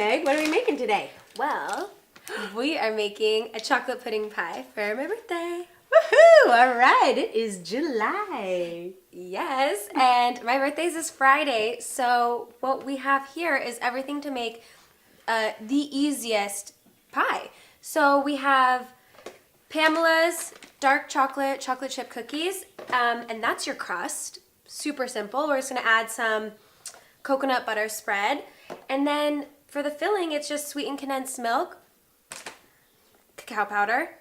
Meg. What are we making today? Well, we are making a chocolate pudding pie for my birthday. Woohoo! All right, it is July. Yes, and my birthday is this Friday, so what we have here is everything to make the easiest pie. So we have Pamela's dark chocolate chip cookies, and that's your crust. Super simple. We're just gonna add some coconut butter spread, and then for the filling, it's just sweetened condensed milk, cacao powder,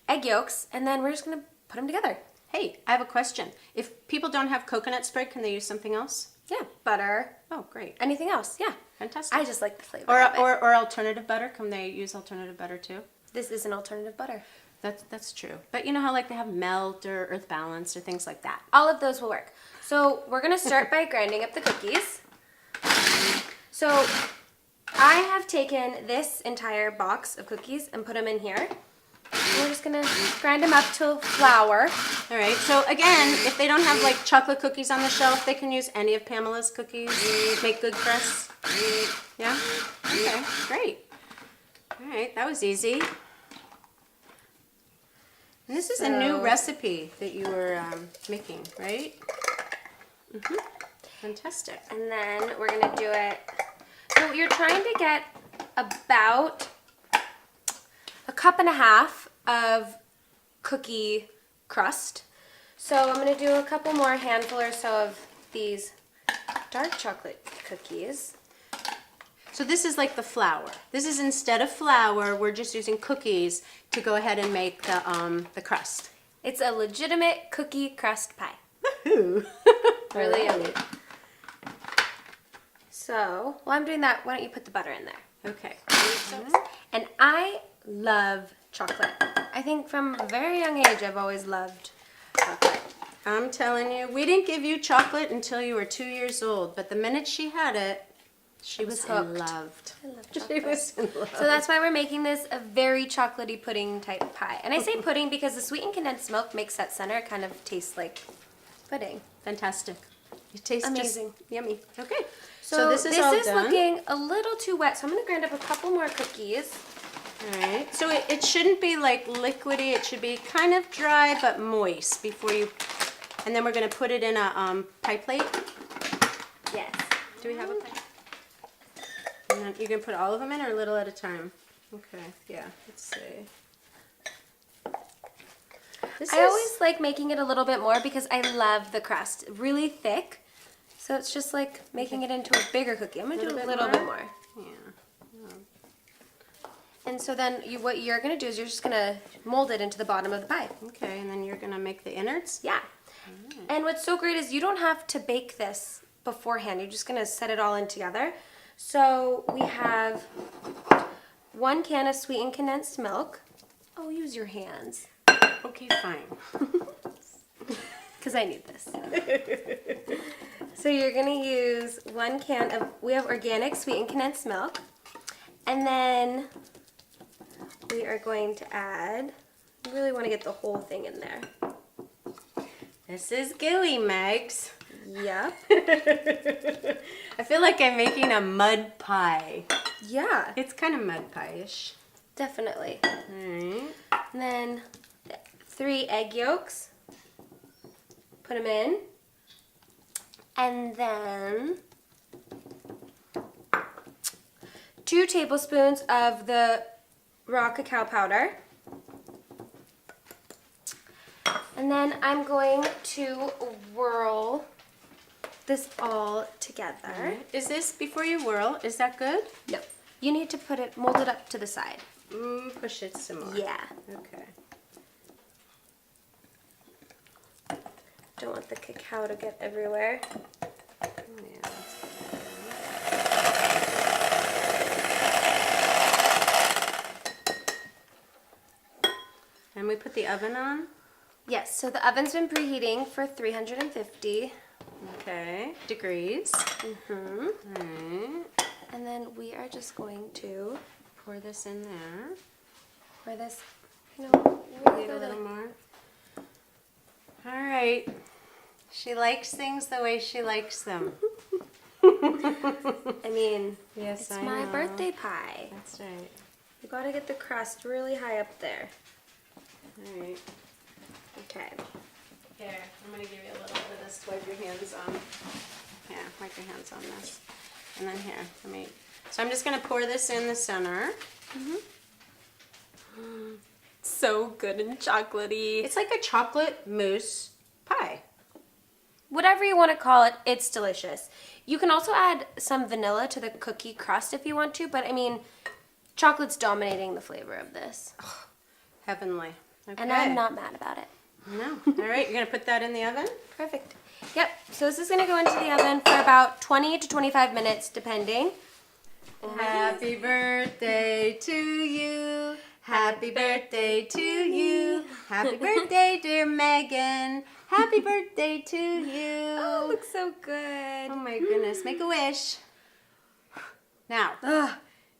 egg yolks, and then we're just gonna put them together. Hey, I have a question. If people don't have coconut spread, can they use something else? Yeah, butter. Oh, great. Anything else? Yeah. Fantastic. I just like the flavor Or, of it. or alternative butter. Can they use alternative butter too? This is an alternative butter. That's true. But you know how like they have melt or earth balance or things like that. All of those will work. So we're gonna start by grinding up the cookies. So I have taken this entire box of cookies and put them in here. And we're just gonna grind them up till flour. All right. So again, if they don't have like chocolate cookies on the shelf, they can use any of Pamela's cookies. Make good crusts. Yeah. Okay. Great. All right. That was easy. And this is a new recipe that you were making, right? Mm-hmm. Fantastic. And then we're gonna do it. So you're trying to get about a cup and a half of cookie crust. So I'm gonna do a couple more handful or so of these dark chocolate cookies. So this is like the flour. This is instead of flour, we're just using cookies to go ahead and make the crust. It's a legitimate cookie crust pie. Woohoo! Really yummy. So while I'm doing that, why don't you put the butter in there? Okay. And I love chocolate. I think from a very young age, I've always loved chocolate. I'm telling you, we didn't give you chocolate until you were 2 years old, but the minute she had it, she was in hooked. love. I love She chocolate. was in love. So that's why we're making this a very chocolatey pudding type pie. And I say pudding because the sweetened condensed milk makes that center kind of taste like pudding. Fantastic. It tastes Amazing. just yummy. Okay. So this is all done. looking a little too wet, so I'm going to grind up a couple more cookies. All right. So it shouldn't be like liquidy. It should be kind of dry but moist before you. And then we're going to put it in a pie plate. Yes. Do we have a pie? And then you can put all of them in or a little at a time. Okay. Yeah. Let's see. I always like making it a little bit more because I love the crust. Really thick. So it's just like making it into a bigger cookie. I'm going to do a little bit more. Yeah. And so then what you're going to do is you're just going to mold it into the bottom of the pie. Okay. And then you're going to make the innards. Yeah. And what's so great is you don't have to bake this beforehand. You're just going to set it all in together. So we have 1 can of sweetened condensed milk. Oh, use your hands. Okay, fine. Because I need this. So you're going to use 1 can of, we have organic sweetened condensed milk. And then we are going to add, I really want to get the whole thing in there. This is gooey, Megs. Yep. I feel like I'm making a mud pie. Yeah, It's kind of mud pie-ish. definitely. Alright. And then 3 egg yolks. Put them in. And then 2 tablespoons of the raw cacao powder. And then I'm going to whirl this all together. Is this, before you whirl, is that good? No, you need to mold it up to the side. Push it some more. Yeah. Okay. Don't want the cacao to get everywhere. Yeah, that's good. And we put the oven on. Yes, so the oven's been preheating for 350. Okay. Degrees. Mm-hmm. Alright. And then we are just going to Pour this in there. pour this, really Get a little more. Alright. She likes things the way she likes them. I mean, Yes, it's I my know. birthday pie. That's right. You gotta get the crust really high up there. All right. Okay. Here, I'm going to give you a little bit of this to wipe your hands on. Here, wipe your hands on this. And then here, let me... So I'm just going to pour this in the center. So good and chocolatey. It's like a chocolate mousse pie. Whatever you want to call it, it's delicious. You can also add some vanilla to the cookie crust if you want to, but I mean, chocolate's dominating the flavor of this. Heavenly. Okay. And I'm not mad about it. No. All right, you're going to put that in the oven? Perfect. Yep, so this is going to go into the oven for about 20 to 25 minutes, depending. Happy birthday to you. Happy birthday to you. Happy birthday, dear Megan. Happy birthday to you. Oh, it looks so good. Oh my goodness. Make a wish. Now, Ugh.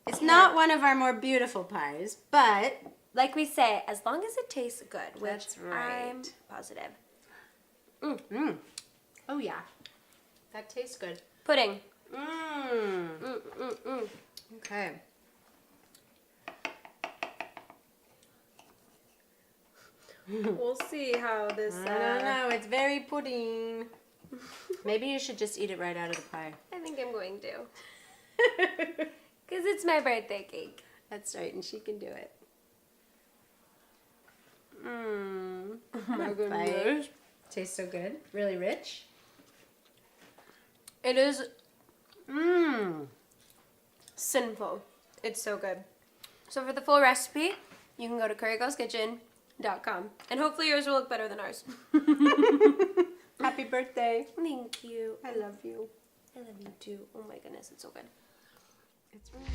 it's not one of our more beautiful pies, but Like we say, as long as it tastes good, which That's right. I'm positive. oh yeah, that tastes good. Pudding. Okay. We'll see how this... I don't know. It's very pudding. Maybe you should just eat it right out of the pie. I think I'm going to. Because it's my birthday cake. That's right, and she can do it. my goodness. Tastes so good. Really rich. It is sinful. It's so good. So for the full recipe, you can go to currygirlskitchen.com. And hopefully yours will look better than ours. Happy birthday. Thank you. I love you. I love you too. Oh my goodness, it's so good. It's really